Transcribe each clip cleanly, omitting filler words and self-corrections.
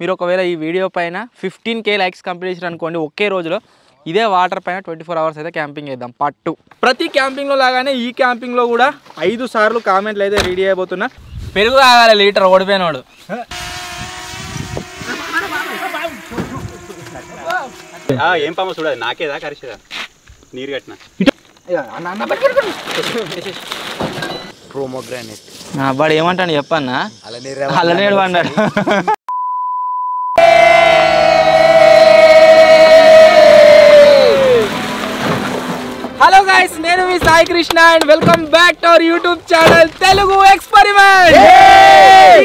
మీరు ఒకవేళ ఈ వీడియో పైన 15K లైక్స్ కంప్లీట్ చేశారు అనుకోండి ఒకే రోజులో ఇదే వాటర్ పైన 24 అవర్స్ అయితే క్యాంపింగ్ చేద్దాం పట్టు. ప్రతి క్యాంపింగ్లో లాగానే ఈ క్యాంపింగ్లో కూడా 5 సార్లు కామెంట్లు అయితే రెడీ అయిపోతున్నా. పెరుగు తాగాలి లీటర్ ఓడిపోయినోడు. ఏం పాము చూడాలి నాకేదా కరిచేదా నీరు కట్టిన ప్రోమోగ్రానేట్ వాడు ఏమంటాడు చెప్పన్నా అల్లనేడు అన్నాడు. హలో గైస్, నేను మీ Sai Krishna and welcome back to our YouTube channel Telugu experiment.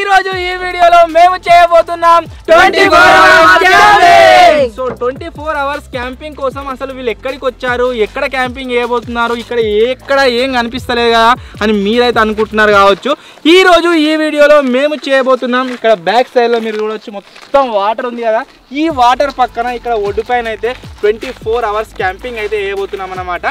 ఈ రోజు ఈ వీడియోలో మేము చేయబోతున్నాం 24 hours camping. So 24 hours camping కోసం అసలు వీళ్ళు ఎక్కడికి వచ్చారు, ఎక్కడ క్యాంపింగ్ చేయబోతున్నారు, ఎక్కడ ఏం కనిపిస్తలేదు కదా అని మీరైతే అనుకుంటున్నారు కావచ్చు. ఈ రోజు ఈ వీడియోలో మేము చేయబోతున్నాం. ఇక్కడ బ్యాక్ సైడ్ లో మీరు చూడొచ్చు మొత్తం వాటర్ ఉంది కదా. ఈ వాటర్ పక్కన ఇక్కడ ఒడ్డు పైన అయితే 24 అవర్స్ క్యాంపింగ్ అయితే చేయబోతున్నాం అన్నమాట.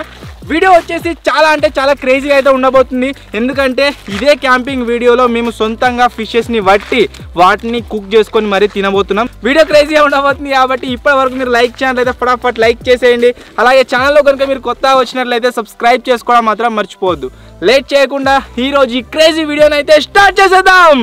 వీడియో వచ్చేసి చాలా అంటే చాలా క్రేజీగా అయితే ఉండబోతుంది. ఎందుకంటే ఇదే క్యాంపింగ్ వీడియోలో మేము సొంతంగా ఫిషెస్ని వట్టి వాటిని కుక్ చేసుకొని మరీ తినబోతున్నాం. వీడియో క్రేజీగా ఉండబోతుంది కాబట్టి ఇప్పటి వరకు మీరు లైక్ ఛానల్ అయితే ఫటాఫట్ లైక్ చేసేయండి. అలాగే ఛానల్లో కనుక మీరు కొత్తగా వచ్చినట్లయితే సబ్స్క్రైబ్ చేసుకోవడం మాత్రం మర్చిపోవద్దు. లేట్ చేయకుండా ఈ రోజు ఈ క్రేజీ వీడియోని అయితే స్టార్ట్ చేసేద్దాం.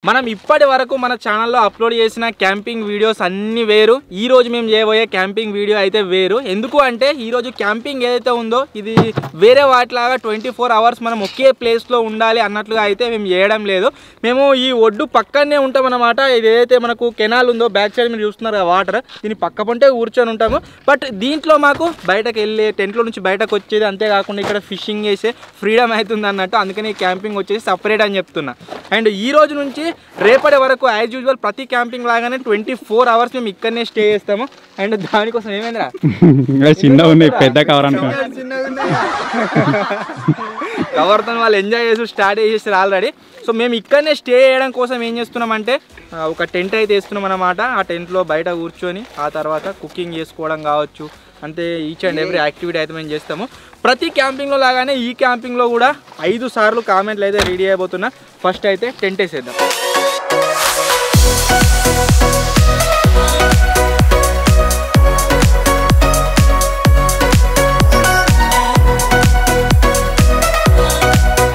మనం ఇప్పటి వరకు మన ఛానల్లో అప్లోడ్ చేసిన క్యాంపింగ్ వీడియోస్ అన్నీ వేరు. ఈ రోజు మేము చేయబోయే క్యాంపింగ్ వీడియో అయితే వేరు. ఎందుకు అంటే ఈరోజు క్యాంపింగ్ ఏదైతే ఉందో ఇది వేరే వాటిలాగా 24 అవర్స్ మనం ఒకే ప్లేస్లో ఉండాలి అన్నట్లుగా అయితే మేము చేయడం లేదు. మేము ఈ ఒడ్డు పక్కనే ఉంటాం అన్నమాట. ఇది ఏదైతే మనకు కెనాల్ ఉందో బ్యాక్ సైడ్ మీరు చూస్తున్నారు కదా వాటర్, దీని పక్క పొంటే కూర్చొని ఉంటాము. బట్ దీంట్లో మాకు బయటకు వెళ్ళే టెంట్లో నుంచి బయటకు వచ్చేది, అంతేకాకుండా ఇక్కడ ఫిషింగ్ చేసే ఫ్రీడమ్ అవుతుంది అన్నట్టు. అందుకని ఈ క్యాంపింగ్ వచ్చేసి సపరేట్ అని చెప్తున్నా. అండ్ ఈ రోజు నుంచి రేపటి వరకు యాజ్ యూజువల్ ప్రతి క్యాంపింగ్ లాగానే 24 అవర్స్ మేము ఇక్కడనే స్టే చేస్తాము. అండ్ దానికోసం ఏమైందిరా చిన్నగా ఉన్నాయి, పెద్ద కవర్ కవర్తో వాళ్ళు ఎంజాయ్ చేసి స్టార్ట్ చేసేసారు ఆల్రెడీ. సో మేము ఇక్కడనే స్టే చేయడం కోసం ఏం చేస్తున్నామంటే ఒక టెంట్ అయితే వేస్తున్నాం అన్నమాట. ఆ టెంట్లో బయట కూర్చొని ఆ తర్వాత కుకింగ్ చేసుకోవడం కావచ్చు, అంతే ఈచ్ అండ్ ఎవ్రీ యాక్టివిటీ అయితే మేము చేస్తాము. ప్రతి క్యాంపింగ్లో లాగానే ఈ క్యాంపింగ్లో కూడా 5 సార్లు కామెంట్లు అయితే రెడీ అయిపోతున్నా. ఫస్ట్ అయితే టెంట్ వేసేద్దాం.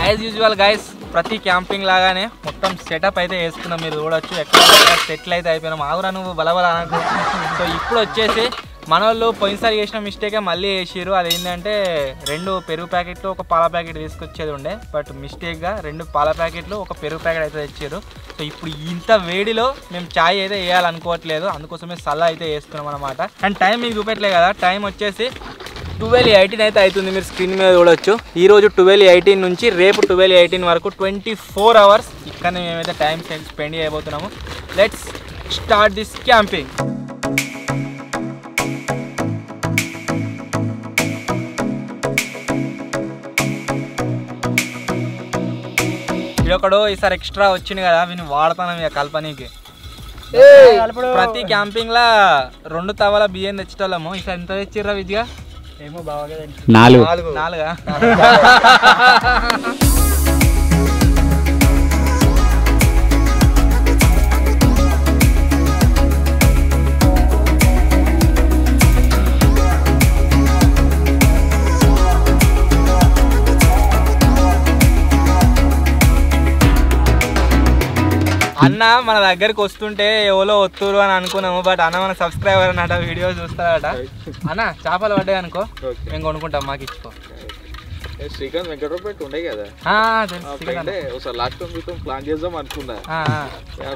యాజ్ యూజువల్ గైస్ ప్రతి క్యాంపింగ్ లాగానే మొత్తం సెటప్ అయితే వేసుకున్నాం. మీరు చూడొచ్చు ఎక్కడ సెటిల్ అయితే అయిపోయినాం. ఆగురా నువ్వు బలబల అనకు. సో ఇప్పుడు వచ్చేసి మన వాళ్ళు పోయినసారి చేసిన మిస్టేకే మళ్ళీ వేసారు. అది ఏంటంటే 2 పెరుగు ప్యాకెట్లు ఒక పాల ప్యాకెట్ తీసుకొచ్చేది ఉండే, బట్ మిస్టేక్గా 2 పాల ప్యాకెట్లు ఒక పెరుగు ప్యాకెట్ అయితే తెచ్చారు. సో ఇప్పుడు ఇంత వేడిలో మేము ఛాయ్ అయితే వేయాలనుకోవట్లేదు, అందుకోసమే సల్ల అయితే వేసుకున్నాం అనమాట. అండ్ టైం మీకు చూపెట్టలే కదా, టైం వచ్చేసి 12:18 అయితే అవుతుంది. మీరు స్క్రీన్ మీద చూడొచ్చు. ఈరోజు 12:18 నుంచి రేపు 12:18 వరకు 24 అవర్స్ ఇక్కడ మేమైతే టైం స్పెండ్ చేయబోతున్నాము. Let's start this camping. ఒకడు ఈసారి ఎక్స్ట్రా వచ్చింది కదా, వీని వాడతాను ఇక కల్పనీకి. ప్రతి క్యాంపింగ్ లా 2 తవల బియ్యం తెచ్చేటోళ్ళము. ఈసారి ఎంత తెచ్చిర్రా విద్యగా? ఏమో బాగా 4. అన్న మన దగ్గరికి వస్తుంటే ఎవరో వస్తురు అని అనుకున్నాము, బట్ అన్న మన సబ్స్క్రైబర్ అన్నట, వీడియో చూస్తాడట. అన్న చేపలు పడ్డాయి అనుకో మేము కొనుక్కుంటాం, మాకు ఇచ్చుకో. శ్రీకాంత్ వెంకటరావుపేట ఉండే కదా, లాస్ట్ టైం ప్లాన్ చేద్దాం అనుకున్నా,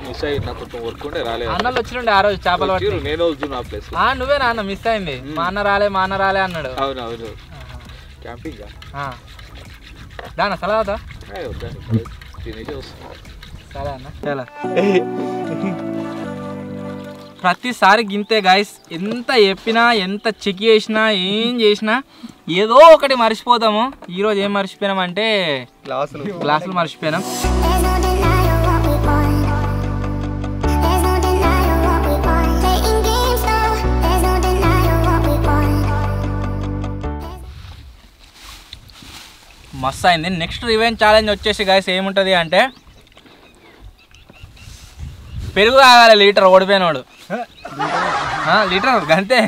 మిస్ అయ్యి నాకు కొంచెం వర్క్ ఉండే రాలేదు. అన్నలు వచ్చిండే ఆ రోజు చేపలు పట్టి. నేను వద్దు ఆ ప్లేస్. నువ్వేనా అన్న మిస్ అయింది? మా అన్న రాలే అన్నాడు. అవునవును క్యాంపింగ్ దాని సలహా తినేసి వస్తా. సరే అన్న చాలా. ప్రతిసారి గింతే గాయస్, ఎంత చెప్పినా ఎంత చెక్ చేసినా ఏం చేసినా ఏదో ఒకటి మర్చిపోతాము. ఈరోజు ఏం మర్చిపోయినామంటే గ్లాసులు మర్చిపోయినాం. మస్తు అయింది. నెక్స్ట్ రివెంజ్ ఛాలెంజ్ వచ్చేసి గాయస్ ఏముంటుంది అంటే పెరుగు తాగాలి లీటర్ ఓడిపోయినాడు లీటర్ అంతే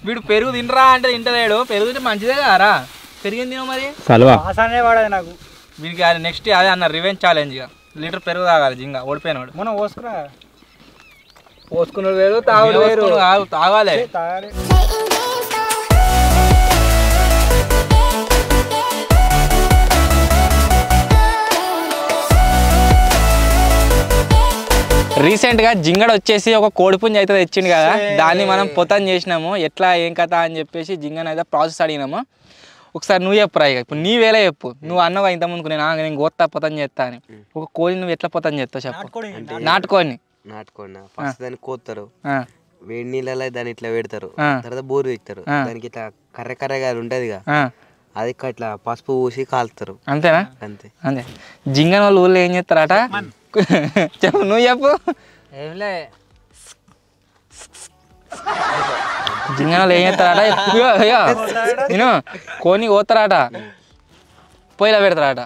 వీడు పెరుగు తినరా అంటే తింటలేడు పెరుగు తింటే మంచిదే కదరా పెరిగింది తిన మరి వాడదు నాకు వీడికి అది నెక్స్ట్ అదే అన్న రివెంజ్ ఛాలెంజ్ ఇక లీటర్ పెరుగు తాగాలి జింగా ఓడిపోయినాడు మనం పోసుకురా పోసుకున్నాడు వేరు తాగుడు వేరు తాగాలి రీసెంట్గా జింగడ వచ్చేసి ఒక కోడిపుంజ అయితే తెచ్చిండు కదా దాన్ని మనం పొతం చేసినాము ఎట్లా ఏం కథ అని చెప్పేసి జింగను అయితే ప్రాసెస్ అడిగినాము ఒకసారి నువ్వు చెప్పురా ఇక ఇప్పుడు నీ వేళ చెప్పు నువ్వు అన్నవా ఇంతకుముందుకు నేను గోత్తా పొతం చేస్తా అని ఒక కోడి నువ్వు ఎట్లా పొతం చేస్తావు చెప్పు నాటుకోని ఫస్ట్ దాన్ని కోస్తారు వేడి నీళ్ళలో దాన్ని ఇట్లా పెడతారు తర్వాత బోరు ఎత్తారు దానికి ఇట్లా కర్ర కర్రగా ఉంటది అది ఇట్లా పసుపు పూసి కాలుతారు అంతేనా అంతే అంతే జింగన వాళ్ళు ఊళ్ళో ఏం చేస్తారట చెప్పు నువ్వు చెప్పు జింగన వాళ్ళు ఏం చేస్తారట నేను కోని కోతారట పొయ్యిలో పెడతారట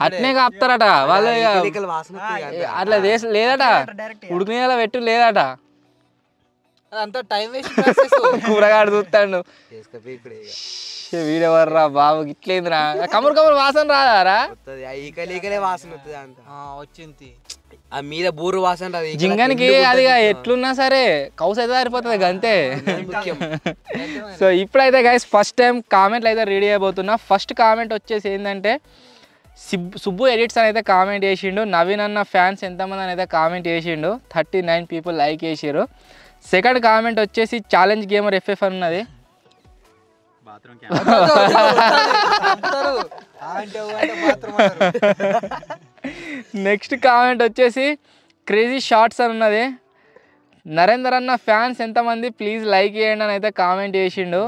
అట్నే కాపుతారట వాళ్ళు అట్లా లేదట ఉడికిన పెట్టు లేదట కూరగాడు చూస్తాడు వీడెవర్రా బాబు ఇట్లేదురా కమురు కమురు వాసన రాదారా వచ్చింది ఆ మీద బూరు వాసన రాదు జింగనికి అది ఎట్లున్నా సరే కౌస్ అయితే సరిపోతుంది అంతే సో ఇప్పుడైతే గైస్ ఫస్ట్ టైం కామెంట్లు అయితే రెడీ అయిపోతున్నా ఫస్ట్ కామెంట్ వచ్చేసి ఏంటంటే సుబ్బు ఎడిట్స్ అని అయితే కామెంట్ చేసిండు నవీన్ అన్న ఫ్యాన్స్ ఎంతమంది అని అయితే కామెంట్ చేసిండు 39 పీపుల్ లైక్ చేసారు సెకండ్ కామెంట్ వచ్చేసి ఛాలెంజ్ గేమర్ FF అని ఉన్నది నెక్స్ట్ కామెంట్ వచ్చేసి క్రేజీ షార్ట్స్ అని ఉన్నది నరేందర్ అన్న ఫ్యాన్స్ ఎంతమంది ప్లీజ్ లైక్ చేయండి అని అయితే కామెంట్ చేసిండు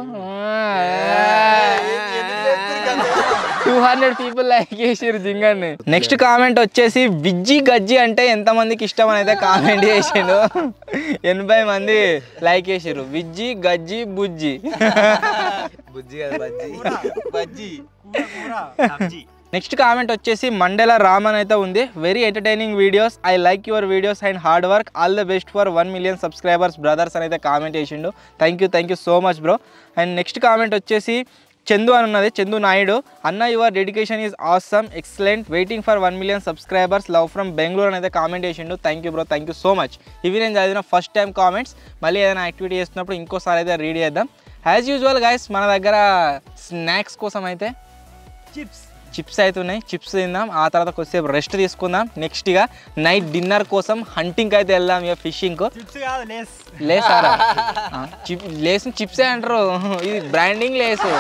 200 పీపుల్ లైక్ చేసిరు జింగన్ని నెక్స్ట్ కామెంట్ వచ్చేసి విజ్జి గజ్జి అంటే ఎంతమందికి ఇష్టం అని అయితే కామెంట్ చేసిండు 80 మంది లైక్ చేసిరు విజ్జి గజ్జి బుజ్జి నెక్స్ట్ కామెంట్ వచ్చేసి మండల రామ్ అని అయితే ఉంది very entertaining videos I like your videos and hard work all the best for 1 million subscribers brothers అని అయితే కామెంట్ చేసిండు thank you so much bro and next comment వచ్చేసి చందు అని ఉన్నది చందు నాయుడు అన్న your dedication is awesome excellent waiting for 1 million subscribers love from Bengaluru అని అయితే comment చేసిండు thank you bro thank you so much ఇవి నేను చదివిన ఫస్ట్ టైం కామెంట్స్ మళ్ళీ ఏదైనా యాక్టివిటీ చేస్తున్నప్పుడు ఇంకోసారి అయితే రీడ్ చేద్దాం యాజ్ యూజువల్ గైస్ మన దగ్గర స్నాక్స్ కోసం అయితే చిప్స్ అయితే ఉన్నాయి చిప్స్ తిందాం ఆ తర్వాత కొద్దిసేపు రెస్ట్ తీసుకుందాం నెక్స్ట్ ఇక నైట్ డిన్నర్ కోసం హంటింగ్కి అయితే వెళ్దాం ఇక ఫిషింగ్కు లేసారా లేస్ చిప్సే అంటారు ఇది బ్రాండింగ్ లేసు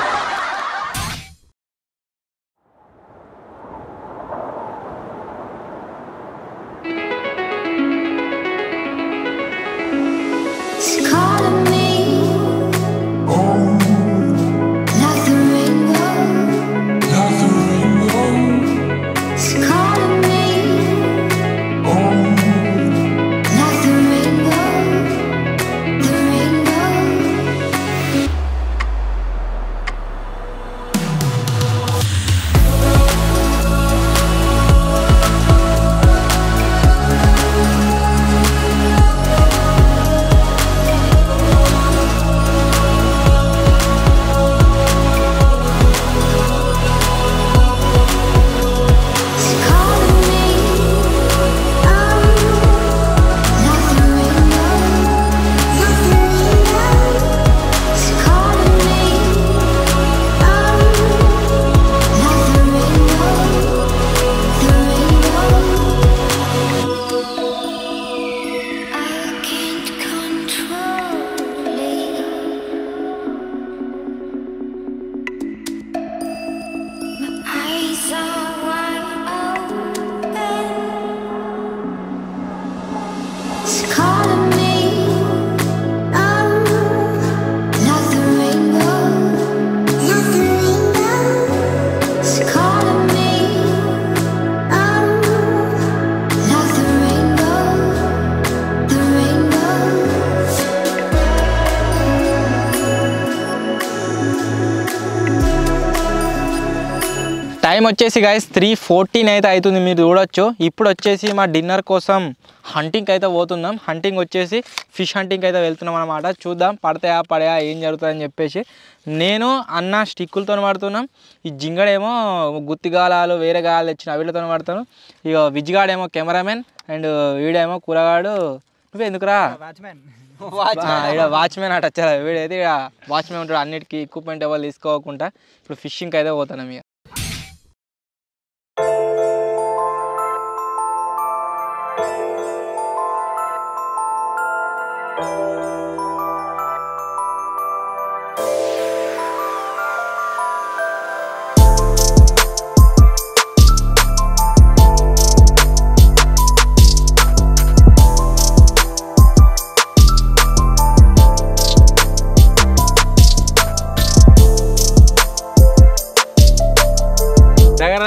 టైం వచ్చేసి గైస్ 3:14 అయితే అవుతుంది, మీరు చూడొచ్చు. ఇప్పుడు వచ్చేసి మా డిన్నర్ కోసం హంటింగ్కి అయితే పోతున్నాం. హంటింగ్ వచ్చేసి ఫిష్ హంటింగ్కి అయితే వెళ్తున్నాం అనమాట. చూద్దాం పడతాయా పడయా ఏం జరుగుతుందని చెప్పేసి. నేను అన్న స్టిక్కులతో పడుతున్నాం, ఈ జింగడేమో గుత్తి గాలాలు వేరే గాలాలు తెచ్చిన వీళ్ళతో పడతాను. ఇక విజ్గాడేమో కెమెరామెన్ అండ్ వీడేమో కూరగాడు. నువ్వు ఎందుకురా ఇక్కడ వాచ్మెన్ అట వచ్చారా, వీడైతే ఇక వాచ్మెన్ ఉంటాడు అన్నిటికీ. ఎక్విప్మెంట్ ఎవరు తీసుకోకుండా ఇప్పుడు ఫిషింగ్కి అయితే పోతున్నాం. ఇక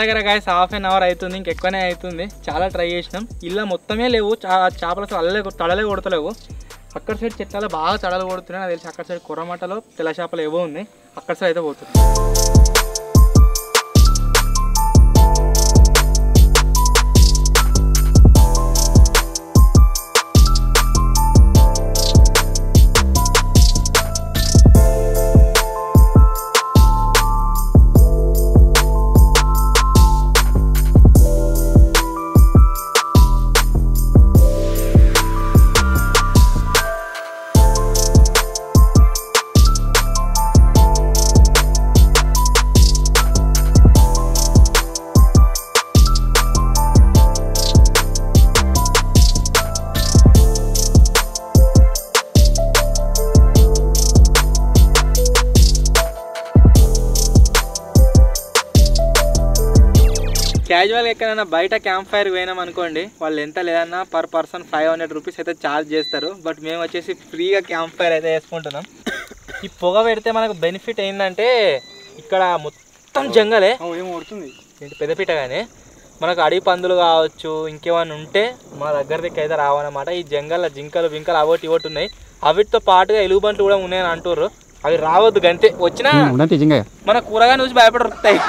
దగ్గర గైస్ 1/2 అవర్ అవుతుంది, ఇంకెక్కువనే అవుతుంది. చాలా ట్రై చేసినాం, ఇలా మొత్తమే లేవు చేపలు, అసలు తడలే కొడతలేవు. అక్కడ సైడ్ చెట్లలో బాగా తడలు కొడుతున్నాయి నాకు తెలిసి. అక్కడ సైడ్ కొర్రమట్టలో తెల్ల చేపలు ఏవో ఉన్నాయి, అక్కడ సైడ్ అయితే పోతుంది. క్యాజువల్గా ఎక్కడైనా బయట క్యాంప్ ఫైర్ పోయినాం అనుకోండి, వాళ్ళు ఎంత లేదన్నా పర్ పర్సన్ 500 రూపీస్ అయితే ఛార్జ్ చేస్తారు. బట్ మేము వచ్చేసి ఫ్రీగా క్యాంప్ ఫైర్ అయితే వేసుకుంటున్నాం. ఈ పొగ పెడితే మనకు బెనిఫిట్ ఏంటంటే ఇక్కడ మొత్తం జంగలే ఏమవుతుంది ఏంటి పెద్దపీట, కానీ మనకు అడవి పందులు కావచ్చు ఇంకేమైనా ఉంటే మా దగ్గరికి అయితే రావన్నమాట. ఈ జంగల్లో జింకలు బింకలు అవోటి ఇవోటి ఉన్నాయి, అవిటితో పాటుగా ఎలుగుబంట్లు కూడా ఉన్నాయని అంటుర్రు. అవి రావద్దు గంతే, వచ్చినా మన కూరగాయలు చూసి భయపడుతాయి.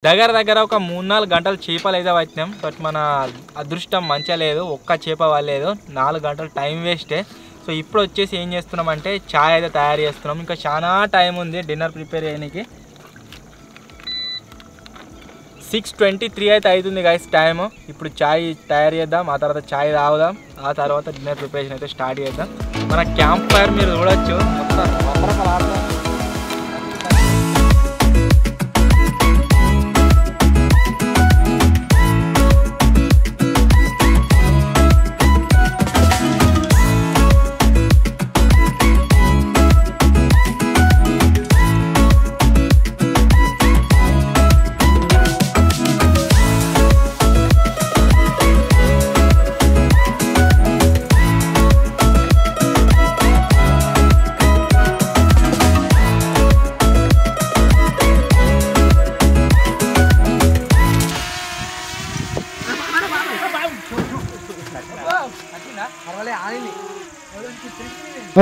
దగ్గర ఒక 3-4 గంటలు చేపలు అయితే వచ్చినాం. బట్ మన అదృష్టం మంచిగా లేదు, ఒక్క చేప వాళ్ళలేదు. 4 గంటలు టైం వేస్టే. సో ఇప్పుడు వచ్చేసి ఏం చేస్తున్నామంటే చాయ్ అయితే తయారు చేస్తున్నాం. ఇంకా చాలా టైం ఉంది డిన్నర్ ప్రిపేర్ చేయడానికి. 6:23 అయితే అవుతుంది గైస్ టైము. ఇప్పుడు చాయ్ తయారు చేద్దాం, ఆ తర్వాత చాయ్ తాగుదాం, ఆ తర్వాత డిన్నర్ ప్రిపరేషన్ అయితే స్టార్ట్ చేద్దాం. మన క్యాంప్ ఫైర్ మీరు చూడొచ్చు, మొత్తం రకరకాల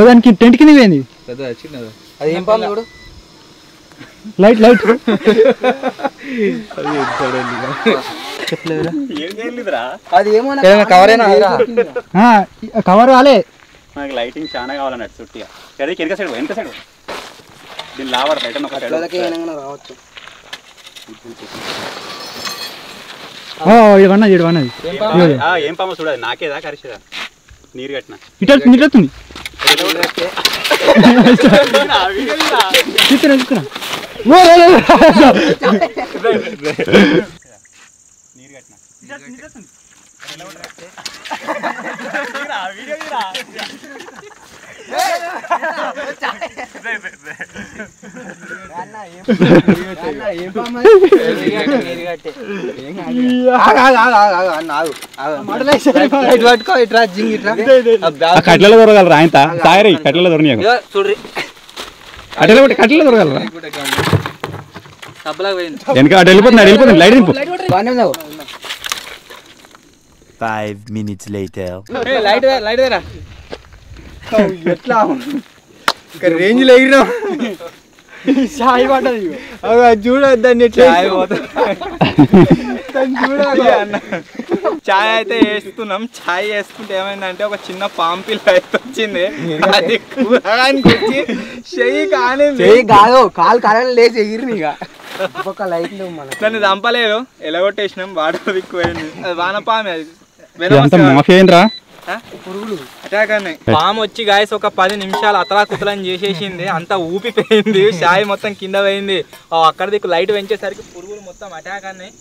దానికి టెంట్ కింద పోయింది. అది ఏం పాము చూడు, లైట్ అది ఏమో కవర్ కాలే. మనకి లైటింగ్ చాలా కావాలన్నట్టు చుట్టిగా. వెనక సైడ్ దీన్ని లావాడు బయట రావచ్చు. ఏం పాము చూడదు, నాకేదా కరిచేదా నీరు కట్టిన ఇట్లతుంది. కట్లలో దొరగలరా ఆయన తాగరి కట్లలో దొరకని చూడ్రి కట్టెలో దొరకలరా వెనక అటు వెళ్ళిపోతుంది లైట్ దింపు. 5 minutes later. ఎట్లా రేంజ్ లో ఎగిరినా చాయ్ పడ్డది చూడొద్దని చాయ్ పోతుంది చాయ్ అయితే వేస్తున్నాం. చాయ్ వేసుకుంటే ఏమైందంటే ఒక చిన్న పాంపిల్ అయితే వచ్చింది. అది కూరగానికి వచ్చి చెయ్యి కాదు కాలు కాలని లేచి ఎగిరి ఒక లైట్ దాన్ని చంపలేదు, ఎలగొట్టేసినాం. వాటర్ ఎక్కువైంది. అది వానపామే, అది పురుగులు అటాక్ అన్నాయి. పాము వచ్చి గాయస్ ఒక 10 నిమిషాలు అతలా కుతలని చేసేసింది. అంతా ఊపిపోయింది, చాయ్ మొత్తం కింద పోయింది. అక్కడ దిక్కు లైట్ పెంచేసరికి పురుగులు మొత్తం అటాక్ అన్నాయి.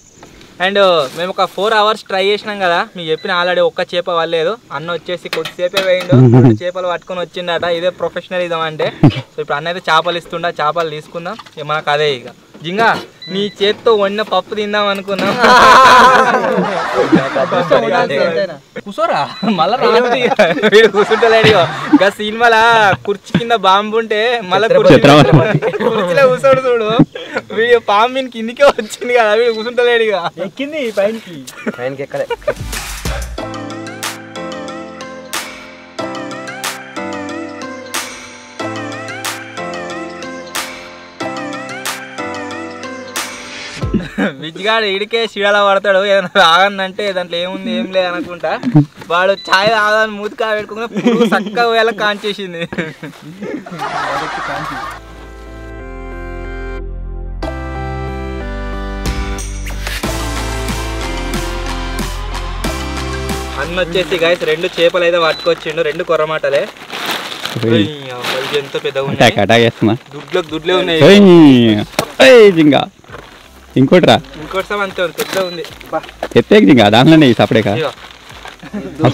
అండ్ మేము ఒక 4 hours ట్రై చేసినాం కదా, మీకు చెప్పిన ఆల్రెడీ ఒక్క చేప వల్లేదు. అన్న వచ్చేసి కొద్దిసేపే వేయండు, 2 చేపలు పట్టుకొని వచ్చిండట. ఇదే ప్రొఫెషనలిజం అంటే. సో ఇప్పుడు అన్న అయితే చేపలు ఇస్తుండ, చేపలు తీసుకుందాం. మనకు అదే ఇక జింగా నీ చేత్తో వండిన పప్పు తిందాం అనుకున్నాం. కూసోరా మళ్ళా వీడు కూర్చుంటలేడు. ఇంకా సినిమాలో కుర్చీ కింద బాంబు ఉంటే మళ్ళీ కుర్చీలో కూర్చోడు చూడు. వీడు పాము మీన్ కిందికే వచ్చింది కదా, వీడు కూర్చుంటలేడు. ఇక ఎక్కింది పైనకి ఎక్కలే. విజ్గాడు ఇడికే చీడల పడతాడు. ఏదైనా తాగనంటే దాంట్లో ఏముంది ఏం లేదు అనుకుంటా. వాడు ఛాయ్ తాగాలని మూతికా పెట్టుకుని పురుగు చక్కగా వేళ కాంచేసింది. అన్న వచ్చేసి గైస్ 2 చేపలు అయితే పట్టుకొచ్చిండు, 2 కొర్రమాటలే. ఎంత పెద్దగా ఉన్నాయి, దుడ్లే ఉన్నాయి. ఇంకోటి రా, ఇంకోటి అంతే ఉంది, పెద్ద ఉంది. ఎత్తే జింగా దాంట్లోనే సపడే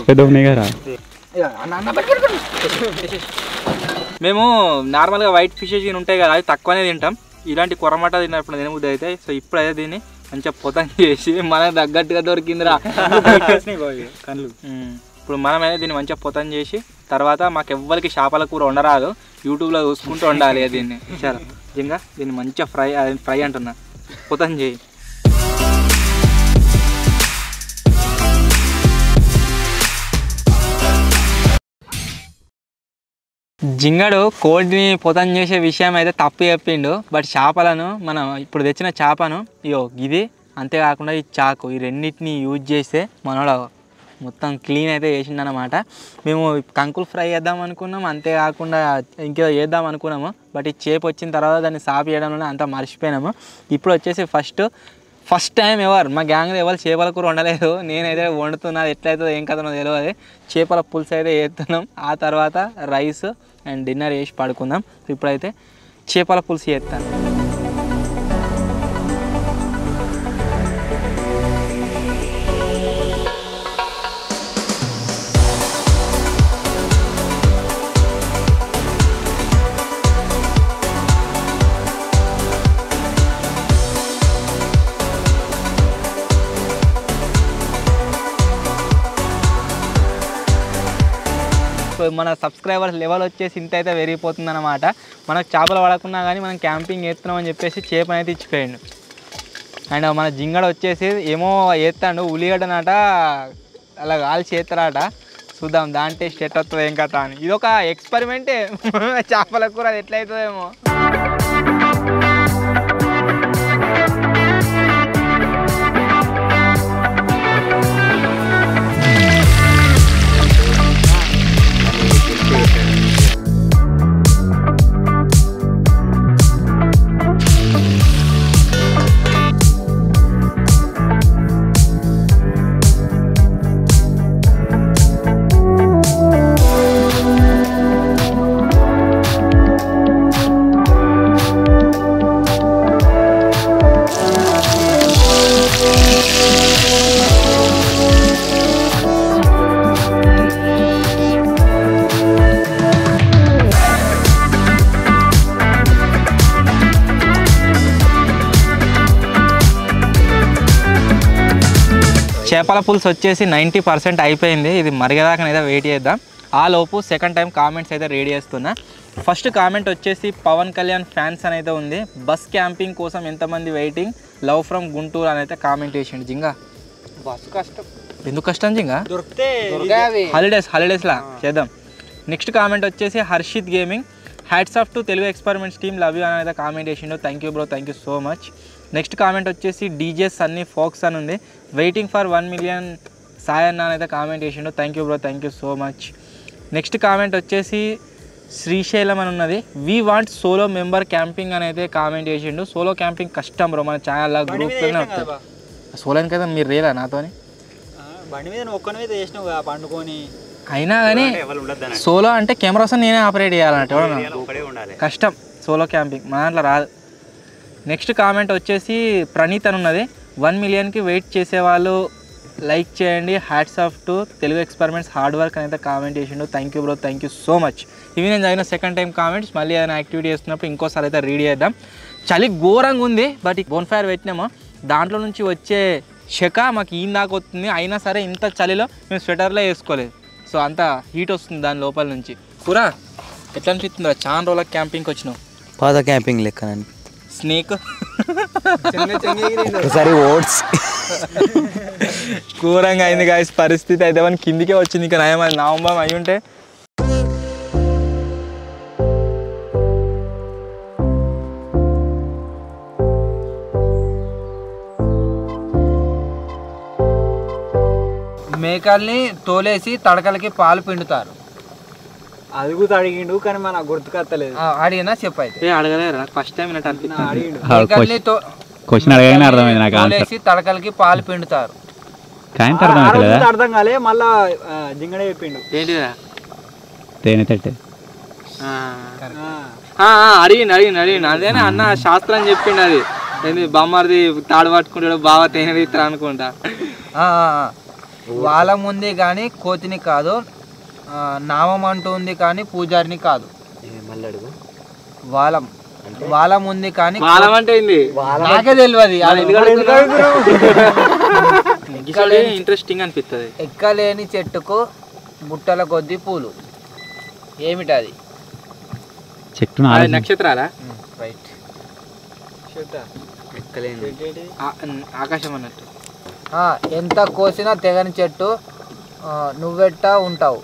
పెద్ద ఉన్నాయి కదా. మేము నార్మల్గా వైట్ ఫిషెస్ ఉంటాయి కదా, అవి తక్కువనే తింటాం. ఇలాంటి కొరమాట తిన్నప్పుడు తినబుద్ధి అయితే. సో ఇప్పుడైతే దీన్ని మంచిగా పొతం చేసి మనకు తగ్గట్టుగా దొరికిందిరా కళ్ళు. ఇప్పుడు మనమైనా దీన్ని మంచిగా పొతం చేసి తర్వాత మాకు ఎవ్వరికి చేపల కూర వండరాదు, యూట్యూబ్లో చూసుకుంటూ వండాలి దీన్ని. చాలా నిజంగా దీన్ని మంచిగా ఫ్రై అంటున్నా, పొతం చేయి. జింగడు కోడిని పొతం చేసే విషయం అయితే తప్పు చెప్పిండు. బట్ చేపలను మనం ఇప్పుడు తెచ్చిన చేపను ఇది అంతేకాకుండా ఈ చాకు, ఈ రెండింటిని యూజ్ చేస్తే మనోడు మొత్తం క్లీన్ అయితే చేసిండనమాట. మేము కంకులు ఫ్రై చేద్దాం అనుకున్నాం, అంతేకాకుండా ఇంకేదో చేద్దాం అనుకున్నాము. బట్ ఈ చేప వచ్చిన తర్వాత దాన్ని సాఫ్ చేయడంలోనే అంతా మర్చిపోయినాము. ఇప్పుడు వచ్చేసి ఫస్ట్ టైం మా గ్యాంగ్లో ఎవరు చేపల కూర వండలేదు. నేనైతే వండుతున్నా, ఎట్లయితే ఏం కథనో తెలియదు. చేపల పులుసు అయితే చేస్తున్నాం, ఆ తర్వాత రైస్ అండ్ డిన్నర్ చేసి పడుకుందాం. ఇప్పుడైతే చేపల పులుసు చేస్తాను. మన సబ్స్క్రైబర్స్ లెవెల్ వచ్చేసి ఇంత అయితే పెరిగిపోతుంది అనమాట. మనకు చేపలు పడకున్నా కానీ మనం క్యాంపింగ్ చేస్తున్నాం అని చెప్పేసి చేప అయితే ఇచ్చిపోయాడు. అండ్ మన జింగడ వచ్చేసి ఏమో చేస్తాడు, ఉల్లిగడ్డనట అలా కాల్చి చేస్తారట. చూద్దాం దాని టేస్ట్ ఎట్లా వస్తుందో ఏం కథ అని. ఇది ఒక ఎక్స్పెరిమెంటే, చేపల కూర అది ఎట్లయితుందేమో. చేపల పులుసు వచ్చేసి 90% అయిపోయింది. ఇది మరిగేదాకా వెయిట్ చేద్దాం. ఆ లోపు సెకండ్ టైం కామెంట్స్ అయితే రెడీ చేస్తున్నా. ఫస్ట్ కామెంట్ వచ్చేసి పవన్ కళ్యాణ్ ఫ్యాన్స్ అని అయితే ఉంది. బస్ క్యాంపింగ్ కోసం ఎంతమంది వెయిటింగ్, లవ్ ఫ్రమ్ గుంటూరు అని అయితే కామెంట్ చేసిండు. జింగా బస్సు కష్టం. ఎందుకు కష్టం జింగా? దొరికితే హాలిడేస్లా చేద్దాం. నెక్స్ట్ కామెంట్ వచ్చేసి Harshit gaming, hats off to Telugu experiments team, love you అని అయితే కామెంట్ చేసిండు. Thank you bro, thank you so much. Next comment వచ్చేసి డీజే సన్నీ ఫోక్స్ అని ఉంది. వెయిటింగ్ ఫర్ 1 మిలియన్ సాయి అన్న అయితే కామెంట్ చేసిండు. Thank you bro, thank you so much. Next comment వచ్చేసి శ్రీశైలం అని ఉన్నది. We want solo member camping అని అయితే కామెంట్ చేసిండు. సోలో క్యాంపింగ్ కష్టం బ్రో, మన ఛానల్ గ్రూప్లోనే వస్తుంది. సోలోని కదా మీరు రేలా నాతోని బండి మీద ఒక్కని మీద చేసినావు పండుకొని. అయినా కానీ సోలో అంటే కెమెరాస్ నేనే ఆపరేట్ చేయాలంటే కష్టం. సోలో క్యాంపింగ్ మా దాంట్లో రాదు. నెక్స్ట్ కామెంట్ వచ్చేసి ప్రణీత్ అని ఉన్నది. 1 మిలియన్కి వెయిట్ చేసేవాళ్ళు లైక్ చేయండి. Hats off to Telugu experiments hard work అని అయితే కామెంట్ చేసిండు. Thank you bro, thank you so much. ఇవి నేను చదివిన సెకండ్ టైం కామెంట్స్. మళ్ళీ ఏదైనా యాక్టివిటీ చేస్తున్నప్పుడు ఇంకోసారి అయితే రీడ్ చేద్దాం. చలి ఘోరంగా ఉంది, బట్ బోన్ ఫైర్ పెట్టినామో దాంట్లో నుంచి వచ్చే శక మాకు ఈయన దాకా వస్తుంది. అయినా సరే ఇంత చలిలో మేము స్వెటర్లో వేసుకోలేదు. సో అంత హీట్ వస్తుంది దాని లోపల నుంచి. కూర ఎట్లా అనిపిస్తుందా? చాలా రోజులకు క్యాంపింగ్కి వచ్చినావు. పాత క్యాంపింగ్ లెక్క స్నేక్ ఒకసారి ఓట్స్ ఘోరంగా అయింది గాయస్ పరిస్థితి. అయితే మన కిందికే వచ్చింది. ఇంకా నయమైంది, నవంబర్ అయి ఉంటే. మేకల్ని తోలేసి తడకలకి పాలు పిండుతారు. అడుగుతూ అడిగిండు కానీ మన గుర్తుకత్తలేదు. అడిగినా చెప్పైతే అడగలేరు, ఫస్ట్ టైం అనిపించింది. మేకల్ని క్వశ్చన్ అడగగానే అర్థమైంది నాకు. తోలేసి తడకలకి పాలు పిండుతారు. అర్థం కాలే, మళ్ళా జింగడే చెప్పిండు. ఏంటిదా? తేనె తట్టే అడిగిండు అదేనా అన్న శాస్త్రం చెప్పిండు. అది ఏంది బామ్మది తాడు పట్టుకుంటాడు బావ తేనె తీస్తారు అనుకుంటా. వాళ్ళం ఉంది కానీ కోతిని కాదు, నామం అంటూ ఉంది కానీ పూజారిని కాదు. వాళ్ళం వాళ్ళం ఉంది కానీ వాళ్ళం అంటే నాకే తెలియదు. ఇంట్రెస్టింగ్ అనిపిస్తుంది. ఎక్కలేని చెట్టుకు బుట్టల కొద్ది పూలు. ఏమిటది? చెట్టు నక్షత్రాలా? రైట్. ఆకాశం అన్నట్టు. ఎంత కోసినా తెగని చెట్టు నువ్వెట్టా ఉంటావు.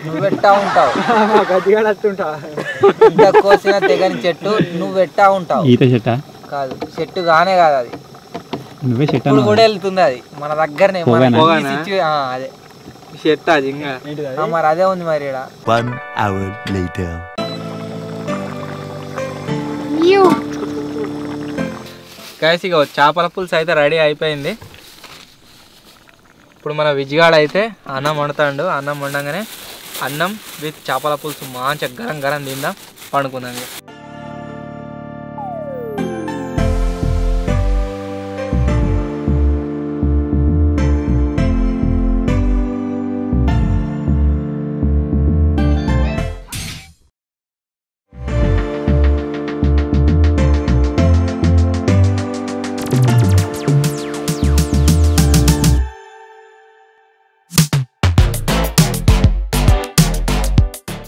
నువ్వెట్టా ఉంటావు. ఎంత కోసినా తెగని చెట్టు నువ్వెట్టా ఉంటావు. ఈత చెట్టా? కాదు, చెట్టు గానే కాదు అది. నువ్వే చెట్టు ఇప్పుడు కూడా వెళ్తుంది అది మన దగ్గరనే. అదే చెట్టు అది. మరి అదే ఉంది మరి. 1 hour later. గైస్ ఇక చేపల పులుసు అయితే రెడీ అయిపోయింది. ఇప్పుడు మన విజ్గాడ్ అయితే అన్నం వండుతాడు. అన్నం వండగానే అన్నం విత్ చేపల పులుసు మంచిగా గరం గరం తిందాం, పండుకుందాం.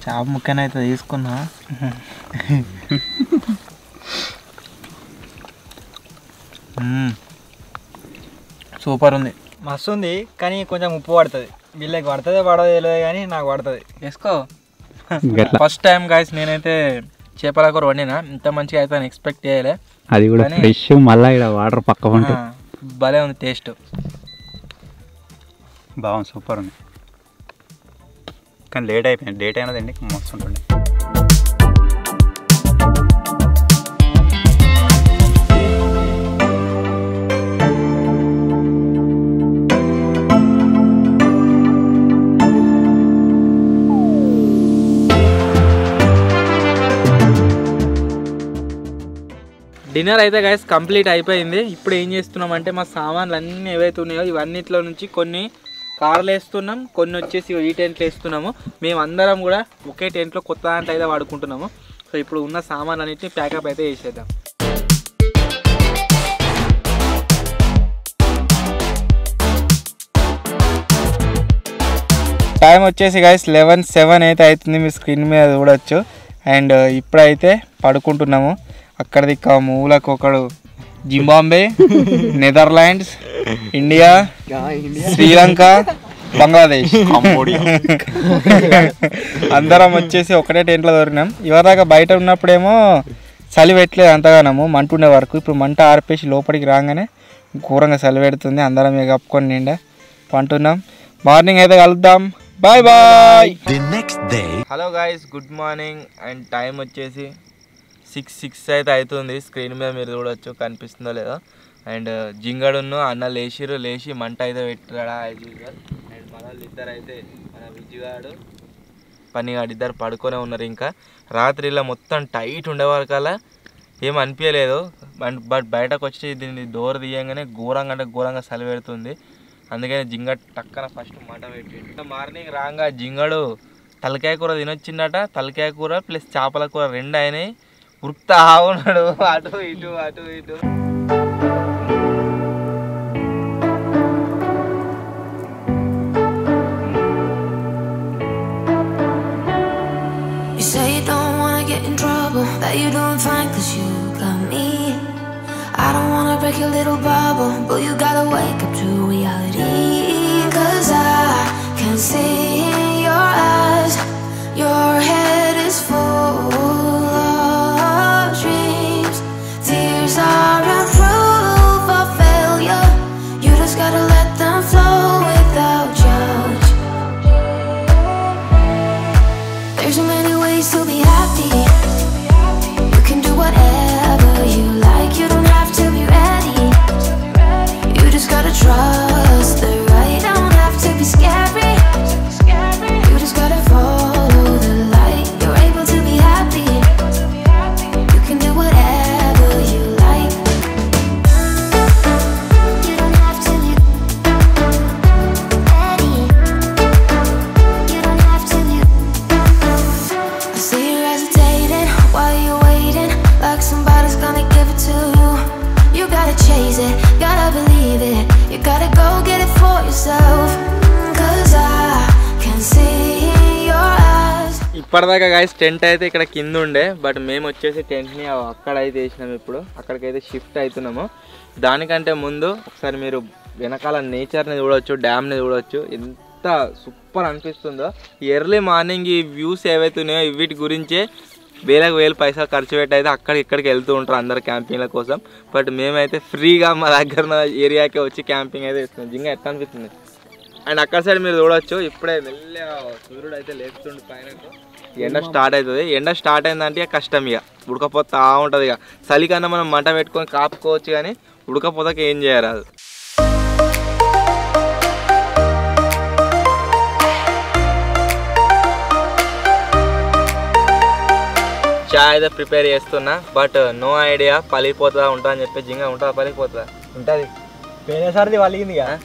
చేప ముక్కనైతే తీసుకున్నా. సూపర్ ఉంది, మస్తు ఉంది. కానీ కొంచెం ఉప్పు పడుతుంది. వీళ్ళకి పడుతుంది పడదు తెలియదు కానీ నాకు పడుతుంది. వేసుకో. ఫస్ట్ టైం గాయస్ నేనైతే చేపల కూర వండినా. ఇంత మంచిగా అయితే ఎక్స్పెక్ట్ చేయలే. అది కూడా ఫ్రెష్, మళ్ళీ ఇక్కడ వాటర్ పక్క ఉంటుంది. భలే ఉంది టేస్ట్. బాగుంది, సూపర్ ఉంది. కానీ లేట్ అయిపోయింది. డేట్ అయినదండి మస్తు ఉంటుండే. డిన్నర్ అయితే గైస్ కంప్లీట్ అయిపోయింది. ఇప్పుడు ఏం చేస్తున్నామంటే మా సామాన్లు అన్నీ ఏవైతే ఉన్నాయో ఇవన్నిట్లో నుంచి కొన్ని కార్లు వేస్తున్నాం, కొన్ని వచ్చేసి ఈ టెంట్లు వేస్తున్నాము. మేము అందరం కూడా ఒకే టెంట్లో కొత్త దాంట్లో అయితే వాడుకుంటున్నాము. సో ఇప్పుడు ఉన్న సామాన్లు అన్నింటినీ ప్యాకప్ అయితే చేసేద్దాం. టైం వచ్చేసి గైస్ 11:07 అయితే అవుతుంది. మీ స్క్రీన్ మీద చూడొచ్చు. అండ్ ఇప్పుడైతే పడుకుంటున్నాము. అక్కడ దిక్క మూలకు ఒకడు జింబాంబే, నెదర్లాండ్స్, ఇండియా, శ్రీలంక, బంగ్లాదేశ్, అందరం వచ్చేసి ఒకటే టెంట్లో దొరికినాం. ఇవరిదాకా బయట ఉన్నప్పుడేమో చలి పెట్టలేదు అంతగానము, మంట ఉండే వరకు. ఇప్పుడు మంట ఆర్పేసి లోపలికి రాగానే ఘోరంగా చలి పెడుతుంది. అందరం ఇక కప్పుకొని నిండా పంటున్నాం. మార్నింగ్ అయితే కలుద్దాం. Bye bye. Hello guys, good morning. And time వచ్చేసి 6 అయితే అవుతుంది. స్క్రీన్ మీద మీరు చూడవచ్చు, కనిపిస్తుందో లేదో. అండ్ జింగడును అన్న లేచి మంట అయితే పెట్టాడా యాజ్ యూజువల్. అండ్ మన ఇద్దరు అయితే మన విజయగాడు పనిగాడు ఇద్దరు పడుకొనే ఉన్నారు. ఇంకా రాత్రి ఇలా మొత్తం టైట్ ఉండేవారికల్లా ఏం అనిపించలేదు. బట్ బయటకు వచ్చి దీన్ని డోర్ తీయంగానే ఘోరంగా చలి పెడుతుంది. అందుకని జింగడు టక్కన ఫస్ట్ మంట పెట్టి మార్నింగ్ రాగా జింగడు తలకాయ కూర తినొచ్చిందట. తలకాయ కూర ప్లస్ చేపల కూర 2 అయినాయి. ఉరుకుతా ఉన్నాడు అటు ఇటు. You say you don't wanna get in trouble, that you're doing fine 'cause you got me. I don't wanna break your little bubble, but you gotta wake up to reality. 'Cause I can see in your eyes, your head is full of dreams. Tears are a proof of failure, you just gotta let them flow without judge. There's so many ways to be happy, you can do whatever you like, you don't have to be ready, you just gotta trust the right, don't have to be scary, you just gotta follow the light, you're able to be happy, you can do whatever you like, you don't have to be ready, you don't have to be. I see you hesitating while you're waiting, like somebody's gonna give it to you. You gotta chase it, gotta believe it, you gotta go get it for yourself. 'Cause I can see in your eyes. ఇప్పటిదాకా guys tent అయితే ఇక్కడ కింద ఉండే, but మేము వచ్చేసి టెంట్ని అక్కడైతే వేసినాము. ఇప్పుడు అక్కడికైతే షిఫ్ట్ అవుతున్నాము. దానికంటే ముందు ఒకసారి మీరు వెనకాల నేచర్ని చూడవచ్చు, డ్యామ్ని చూడవచ్చు. ఎంత సూపర్ అనిపిస్తుందో. ఎర్లీ మార్నింగ్ ఈ వ్యూస్ ఏవైతే ఉన్నాయో వీటి గురించే వేలకు పైసలు ఖర్చు పెట్టి అయితే ఇక్కడికి వెళ్తూ ఉంటారు అందరు క్యాంపింగ్ల కోసం. బట్ మేమైతే ఫ్రీగా మా దగ్గర ఉన్న ఏరియాకే వచ్చి క్యాంపింగ్ అయితే ఇస్తున్నాం. జింగా ఎట్లా అనిపిస్తుంది. అండ్ అక్కడ సైడ్ మీరు చూడవచ్చు, ఇప్పుడే మెల్లగా సూర్యుడు అయితే లేస్తుండే పైన. ఎండ స్టార్ట్ అవుతుంది. ఎండ స్టార్ట్ అయిందంటే కష్టం, ఇక ఉడకపోతా ఉంటుంది. ఇక చలికన్నా మనం మంట పెట్టుకొని కాపుకోవచ్చు, కానీ ఉడకపోతాక ఏం చేయరాదు. చాయ్ అయితే ప్రిపేర్ చేస్తున్నా, బట్ నో ఐడియా పలిగిపోతుందా ఉంటా అని చెప్పి. జింగా ఉంటుందా పలిగిపోతుందా? ఉంటుంది. పోయినసారి పలిగింది కదా,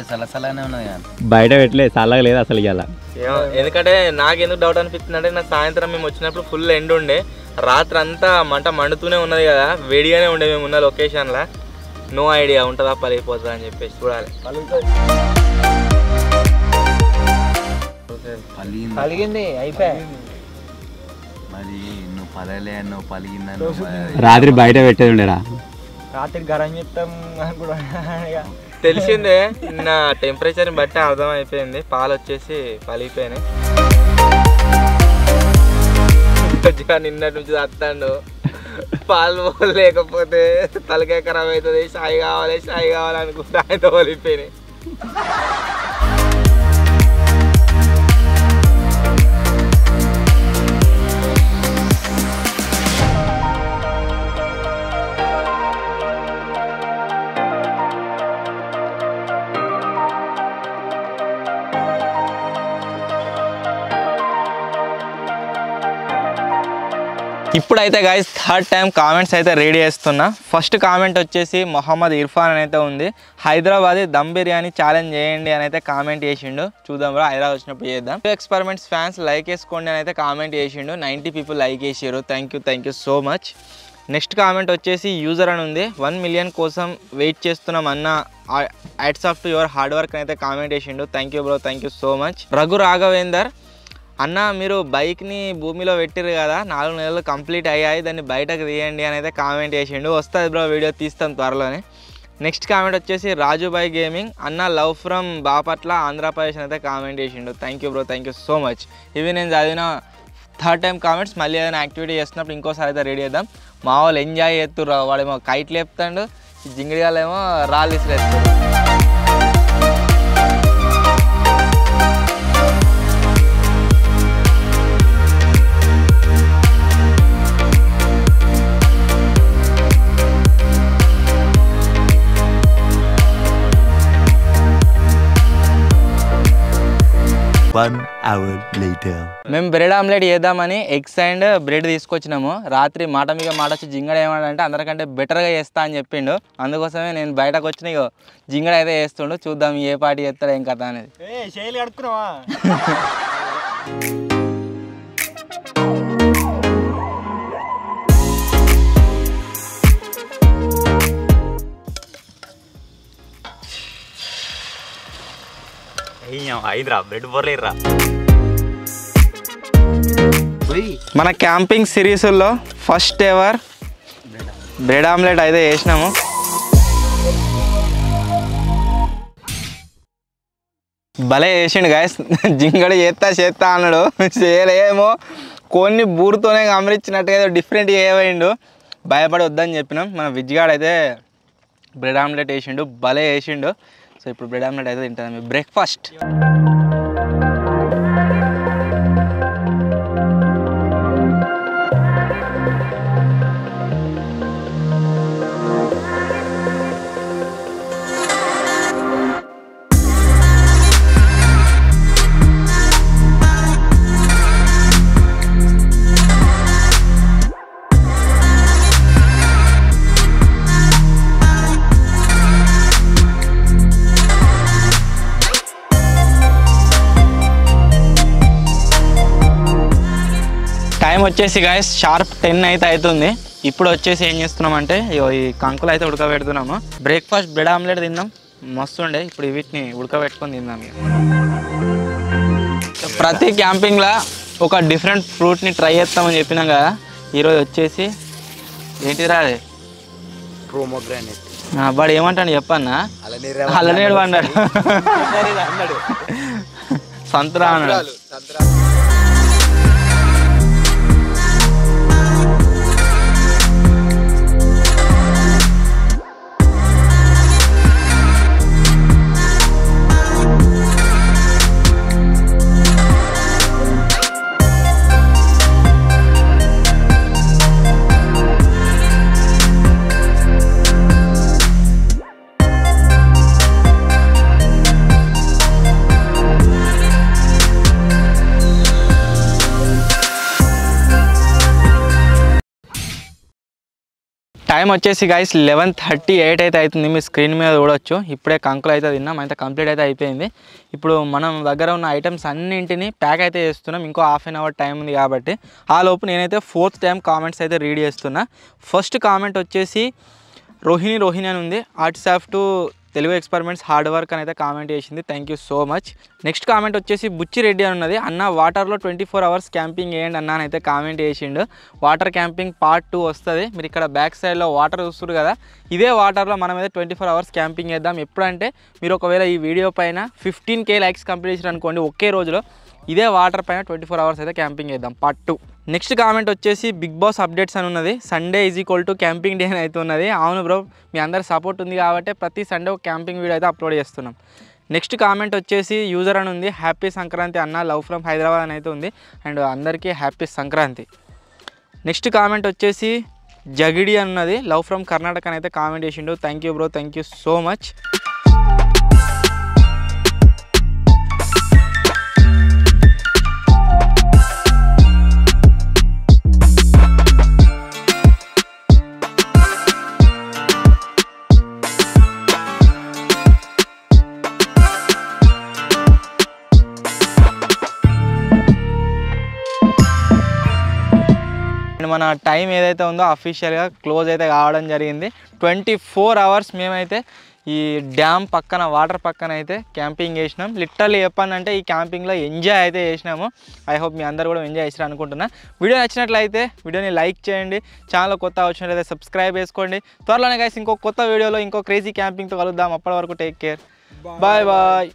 చల్లగానే ఉన్నది. బయట పెట్టలేదు, చల్లగా లేదు అసలు ఇవాళ. ఏమో ఎందుకంటే నాకు ఎందుకు డౌట్ అనిపిస్తుంది అంటే, నాకు సాయంత్రం మేము వచ్చినప్పుడు ఫుల్ ఎండ్ ఉండే, రాత్రి అంతా మంట మండుతూనే ఉన్నది కదా, వేడిగానే ఉండే మేము ఉన్న లొకేషన్లో. నో ఐడియా ఉంటుందా పలిగిపోతుందా అని చెప్పేసి చూడాలి. పలిగింది అయిపోయింది. మరి నువ్వు పలలే నువ్వు పలిగిందా? రాత్రి బయట పెట్టేది ఉండేరా, రాత్రి గరం చెప్తాం కూడా తెలిసిందే. నా టెంపరేచర్ని బట్టి అర్థం అయిపోయింది, పాలు వచ్చేసి పలిగిపోయినాయి. నిన్నటి నుంచి వస్తాడు, పాలు లేకపోతే తలకాయ ఖరాబ్ అవుతుంది, షాయి కావాలి అనుకుంటే ఆయనతో పలిగిపోయినాయి. ఇప్పుడైతే గైస్ థర్డ్ టైం కామెంట్స్ అయితే రెడీ చేస్తున్నా. ఫస్ట్ కామెంట్ వచ్చేసి మొహమ్మద్ ఇర్ఫాన్ అని అయితే ఉంది. హైదరాబాద్ దమ్ బిర్యానీ ఛాలెంజ్ చేయండి అని అయితే కామెంట్ చేసిండు. చూద్దాం బ్రో, హైదరాబాద్ వచ్చినప్పుడు చేద్దాం. ఎక్స్పెరిమెంట్స్ ఫ్యాన్స్ లైక్ వేసుకోండి అని అయితే కామెంట్ చేసిండు. 90 people లైక్ చేసారు. Thank you so much. Next comment వచ్చేసి యూజర్ అని ఉంది. 1 million కోసం వెయిట్ చేస్తున్నాం అన్న, hats off to your hard work అని అయితే కామెంట్ చేసిండు. Thank you bro, thank you so much. Raghu Raghavender అన్న, మీరు బైక్ని భూమిలో పెట్టిరు కదా, 4 నెలలు కంప్లీట్ అయ్యాయి, దాన్ని బయటకు తీయండి అని అయితే కామెంట్ చేసిండు. వస్తుంది బ్రో, వీడియో తీస్తాం త్వరలోనే. నెక్స్ట్ కామెంట్ వచ్చేసి రాజుబాయ్ గేమింగ్ అన్న లవ్ ఫ్రమ్ బాపట్ల ఆంధ్రప్రదేశ్ అయితే కామెంట్ చేసిండు. Thank you bro, thank you so much. ఇవి నేను చదివిన 3rd టైం కామెంట్స్. మళ్ళీ ఏదైనా యాక్టివిటీ చేస్తున్నప్పుడు ఇంకోసారి అయితే రెడీ చేద్దాం. మా వాళ్ళు ఎంజాయ్ చేస్తుర్రు, వాడేమో కైట్లు లేపుతాడు, జింగిడిగాలేమో రాళ్ళు ఇసిరేస్తాడు. One hour later. మేము బ్రెడ్ ఆమ్లెట్ చేద్దామని ఎగ్స్ అండ్ బ్రెడ్ తీసుకొచ్చినాము. రాత్రి మాట మీద మాట వచ్చి జింగడ ఏమంటే అందరికంటే బెటర్గా చేస్తా అని చెప్పిండు. అందుకోసమే నేను బయటకు వచ్చిన ఇగో జింగడ అయితే చేస్తుండు. చూద్దాం ఏ పార్టీ చేస్తాడు ఏం కథ అనేది. అయిందిరా బ్రెడ్ బోర్లేరా. మన క్యాంపింగ్ సిరీస్లో ఫస్ట్ ఎవర్ బ్రెడ్ ఆమ్లెట్ అయితే వేసినాము. భలే వేసిండు గాయస్. జింగడు చేస్తా అన్నాడు, చేయలేమో కొన్ని బూరుతోనే గమనించినట్టుగా ఏదో డిఫరెంట్ వేయండు. భయపడి వద్దని చెప్పినాం. మన విజ్గాడ్ అయితే బ్రెడ్ ఆమ్లెట్ వేసిండు, భలే వేసిండు. సో ఇప్పుడు బ్రెడ్ ఆమ్లెట్ అయితే తింటాను బ్రేక్ఫాస్ట్. టైం వచ్చేసి గాయస్ షార్ప్ 10 అయితే అవుతుంది. ఇప్పుడు వచ్చేసి ఏం చేస్తున్నామంటే ఈ కంకులు అయితే ఉడకబెడుతున్నాము. బ్రేక్ఫాస్ట్ బ్రెడ్ ఆమ్లెట్ తిందాం, మస్తు ఉండే. ఇప్పుడు వీటిని ఉడకబెట్టుకొని తిందాం. ప్రతి క్యాంపింగ్లో ఒక డిఫరెంట్ ఫ్రూట్ని ట్రై చేస్తామని చెప్పినాం కదా. ఈరోజు వచ్చేసి ఏంటిరా అది ప్రోమోగ్రానేట్. వాడు ఏమంటాడు చెప్పన్నా, అల్లనేడు అన్నాడు, సంతరా అన్నాడు. టైం వచ్చేసి గైస్ 11:38 అయితే అవుతుంది. మీ స్క్రీన్ మీద చూడొచ్చు. ఇప్పుడే కంకులు అయితే తిన్నాం, అయితే కంప్లీట్ అయితే అయిపోయింది. ఇప్పుడు మనం దగ్గర ఉన్న ఐటమ్స్ అన్నింటినీ ప్యాక్ అయితే చేస్తున్నాం. ఇంకో ½ an hour టైం ఉంది కాబట్టి ఆ లోపు నేనైతే 4th టైం కామెంట్స్ అయితే రీడ్ చేస్తున్నా. ఫస్ట్ కామెంట్ వచ్చేసి రోహిణి అని ఉంది. Arts of to Telugu experiments hard work అని అయితే కామెంట్ చేసింది. Thank you so much. Next comment వచ్చేసి బుచ్చిరెడ్డి అని ఉన్నది. అన్న వాటర్లో 24 hours క్యాంపింగ్ వేయండి అన్న అని అయితే కామెంట్ చేసిండు. వాటర్ క్యాంపింగ్ పార్ట్ 2 వస్తుంది. మీరు ఇక్కడ బ్యాక్ సైడ్లో వాటర్ చూస్తారు కదా, ఇదే వాటర్లో మనం అయితే 24 hours క్యాంపింగ్ చేద్దాం. ఎప్పుడంటే మీరు ఒకవేళ ఈ వీడియో పైన 15K లైక్స్ కంప్లీట్ చేసారు అనుకోండి, ఒకే రోజులో ఇదే వాటర్ పైన 24 hours అయితే క్యాంపింగ్ చేద్దాం పార్ట్ 2. నెక్స్ట్ కామెంట్ వచ్చేసి బిగ్ బాస్ అప్డేట్స్ అని ఉన్నది. సండే = క్యాంపింగ్ డే అని అయితే ఉన్నది. అవును బ్రో, మీ అందరి సపోర్ట్ ఉంది కాబట్టి ప్రతి సండే ఒక క్యాంపింగ్ వీడియో అయితే అప్లోడ్ చేస్తున్నాం. నెక్స్ట్ కామెంట్ వచ్చేసి యూజర్ అని ఉంది. హ్యాపీ సంక్రాంతి అన్న, లవ్ ఫ్రమ్ హైదరాబాద్ అని అయితే ఉంది. అండ్ అందరికీ హ్యాపీ సంక్రాంతి. నెక్స్ట్ కామెంట్ వచ్చేసి జగిడి అన్నది. లవ్ ఫ్రమ్ కర్ణాటక అని అయితే కామెంట్ చేసిండు. Thank you bro, thank you so much. మన టైం ఏదైతే ఉందో అఫీషియల్గా క్లోజ్ అయితే కావడం జరిగింది. 24 hours మేమైతే ఈ డ్యామ్ పక్కన వాటర్ పక్కన అయితే క్యాంపింగ్ చేసినాం. లిటరల్లీ చెప్పానంటే ఈ క్యాంపింగ్లో ఎంజాయ్ అయితే చేసినాము. ఐ హోప్ మీ అందరు కూడా ఎంజాయ్ చేస్తారు అనుకుంటున్నా. వీడియో నచ్చినట్లయితే వీడియోని లైక్ చేయండి. ఛానల్ కొత్త వచ్చినట్లయితే సబ్స్క్రైబ్ చేసుకోండి. త్వరలోనే గైస్ ఇంకో కొత్త వీడియోలో ఇంకో క్రేజీ క్యాంపింగ్తో కలుద్దాం. అప్పటి వరకు టేక్ కేర్. Bye bye.